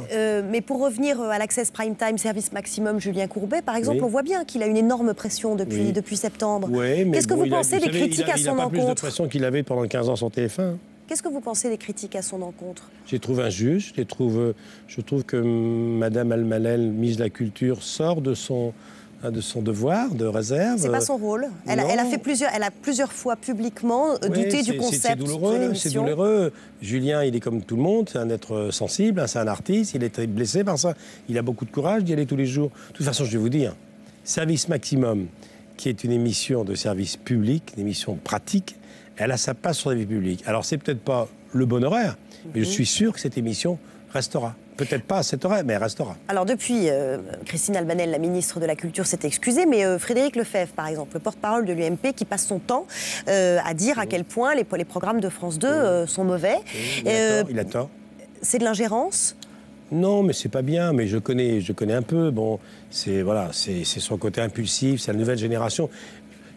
crois. Mais pour revenir à l'Access Prime Time, service maximum, Julien Courbet, par exemple, on voit bien qu'il a une énorme pression depuis septembre. Qu'est-ce que vous pensez des critiques à son encontre? Il n'a pas plus de pression qu'il avait pendant 15 ans sur TF1. Qu'est-ce que vous pensez des critiques à son encontre? Je les trouve injustes. Je trouve que Mme Almalel, ministre de la Culture, sort de son devoir de réserve. C'est pas son rôle. Elle a plusieurs fois publiquement douté du concept de l'émission. C'est douloureux. Julien, il est comme tout le monde, c'est un être sensible, c'est un artiste, il est blessé par ça. Il a beaucoup de courage d'y aller tous les jours. De toute façon, je vais vous dire, Service Maximum, qui est une émission de service public, une émission pratique, elle a sa place sur la vie publique. Alors, c'est peut-être pas le bon horaire, mais je suis sûr que cette émission restera. Peut-être pas à cet horaire, mais elle restera. Alors depuis, Christine Albanel, la ministre de la Culture, s'est excusée, mais Frédéric Lefebvre, par exemple, le porte-parole de l'UMP, qui passe son temps à dire à quel point les programmes de France 2 sont mauvais. Il a tort. C'est de l'ingérence? Non, mais c'est pas bien, mais je connais un peu. Bon, c'est son côté impulsif, c'est la nouvelle génération.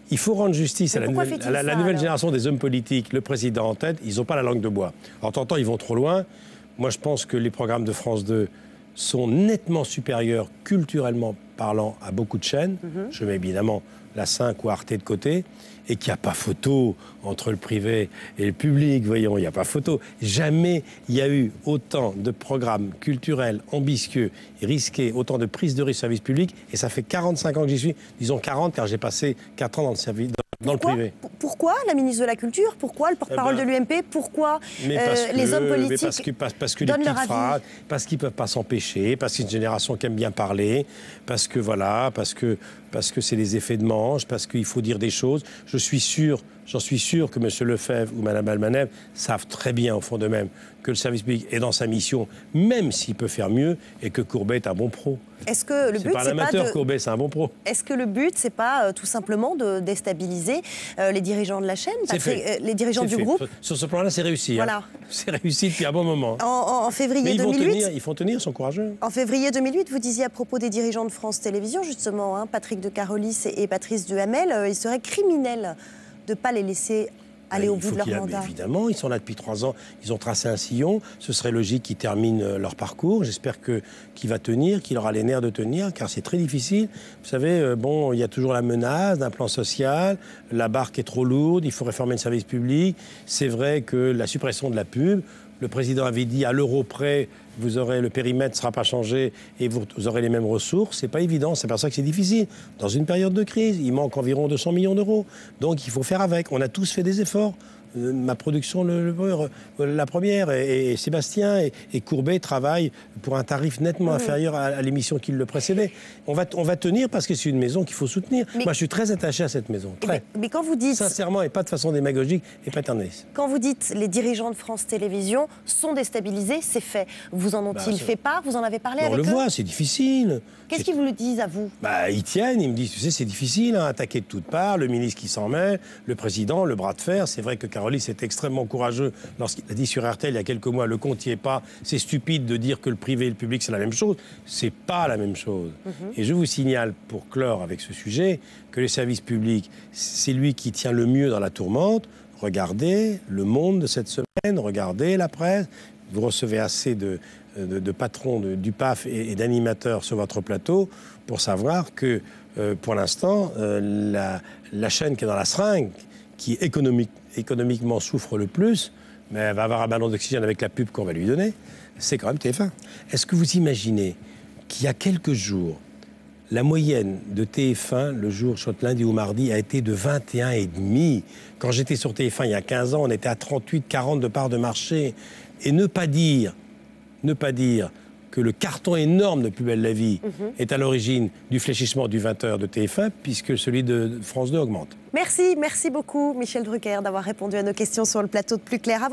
Il faut rendre justice à la nouvelle génération des hommes politiques, le président en tête, ils n'ont pas la langue de bois. Alors, t'entends, ils vont trop loin. Moi, je pense que les programmes de France 2 sont nettement supérieurs, culturellement parlant, à beaucoup de chaînes. Je mets évidemment la 5 ou Arte de côté. Et qu'il n'y a pas photo entre le privé et le public, voyons, il n'y a pas photo. Jamais il y a eu autant de programmes culturels ambitieux et risqués, autant de prises de risque service public. Et ça fait 45 ans que j'y suis, disons 40, car j'ai passé 4 ans dans le service. Dans le privé. Pourquoi la ministre de la Culture? Pourquoi le porte-parole de l'UMP? Pourquoi les hommes politiques parce que les petites phrases, parce qu'ils ne peuvent pas s'empêcher, parce que c'est une génération qui aime bien parler, parce que voilà, parce que c'est les effets de manche, parce qu'il faut dire des choses. J'en suis sûr que M. Lefebvre ou Mme Albanel savent très bien au fond d'eux-mêmes que le service public est dans sa mission, même s'il peut faire mieux, et que Courbet est un bon pro. Est-ce que le but, c'est pas un amateur, Courbet, c'est un bon pro. Est-ce que le but, c'est pas tout simplement de déstabiliser les dirigeants de la chaîne, les dirigeants du groupe? Sur ce plan-là, c'est réussi. Voilà. Hein. C'est réussi depuis un bon moment. En février 2008, ils font tenir, ils sont courageux. En février 2008, vous disiez à propos des dirigeants de France Télévisions, justement, Patrick de Carolis et Patrice Duhamel, il serait criminel de ne pas les laisser aller au bout de leur mandat. Évidemment, ils sont là depuis 3 ans, ils ont tracé un sillon, ce serait logique qu'ils terminent leur parcours. J'espère qu'il va tenir, qu'il aura les nerfs de tenir, car c'est très difficile. Vous savez, il y a toujours la menace d'un plan social, la barque est trop lourde, il faut réformer le service public. C'est vrai que la suppression de la pub, le président avait dit à l'euro près, le périmètre ne sera pas changé et vous aurez les mêmes ressources. C'est pas évident, c'est pour ça que c'est difficile. Dans une période de crise, il manque environ 200 millions d'euros. Donc il faut faire avec. On a tous fait des efforts. Ma production, la première, et Sébastien et Courbet travaillent pour un tarif nettement inférieur à l'émission qui le précédait. On va tenir parce que c'est une maison qu'il faut soutenir. Moi, je suis très attaché à cette maison. Très. Mais quand vous dites... Sincèrement, et pas de façon démagogique et paternaliste. Quand vous dites les dirigeants de France Télévisions sont déstabilisés, c'est fait. Vous en ont-ils fait part? Vous en avez parlé avec eux? On le voit, c'est difficile. Qu'est-ce qu'ils vous le disent à vous? Ils tiennent, ils me disent, tu sais, c'est difficile, attaquer de toutes parts, le ministre qui s'en met, le président, le bras de fer. C'est vrai que Carolis est extrêmement courageux lorsqu'il a dit sur RTL il y a quelques mois, le compte n'y est pas. C'est stupide de dire que le privé et le public, c'est la même chose. C'est pas la même chose. Et je vous signale, pour clore avec ce sujet, que les services publics, c'est lui qui tient le mieux dans la tourmente. Regardez Le Monde de cette semaine, regardez la presse. Vous recevez assez de patrons du PAF et d'animateurs sur votre plateau pour savoir que, pour l'instant, la chaîne qui est dans la seringue, qui économiquement souffre le plus, mais elle va avoir un ballon d'oxygène avec la pub qu'on va lui donner, c'est quand même TF1. Est-ce que vous imaginez qu'il y a quelques jours, la moyenne de TF1, le jour, soit lundi ou mardi, a été de 21,5. Quand j'étais sur TF1 il y a 15 ans, on était à 38-40 de part de marché. Et ne pas dire que le carton énorme de Plus belle la vie est à l'origine du fléchissement du 20h de TF1, puisque celui de France 2 augmente. Merci beaucoup Michel Drucker d'avoir répondu à nos questions sur le plateau de Plus Clair.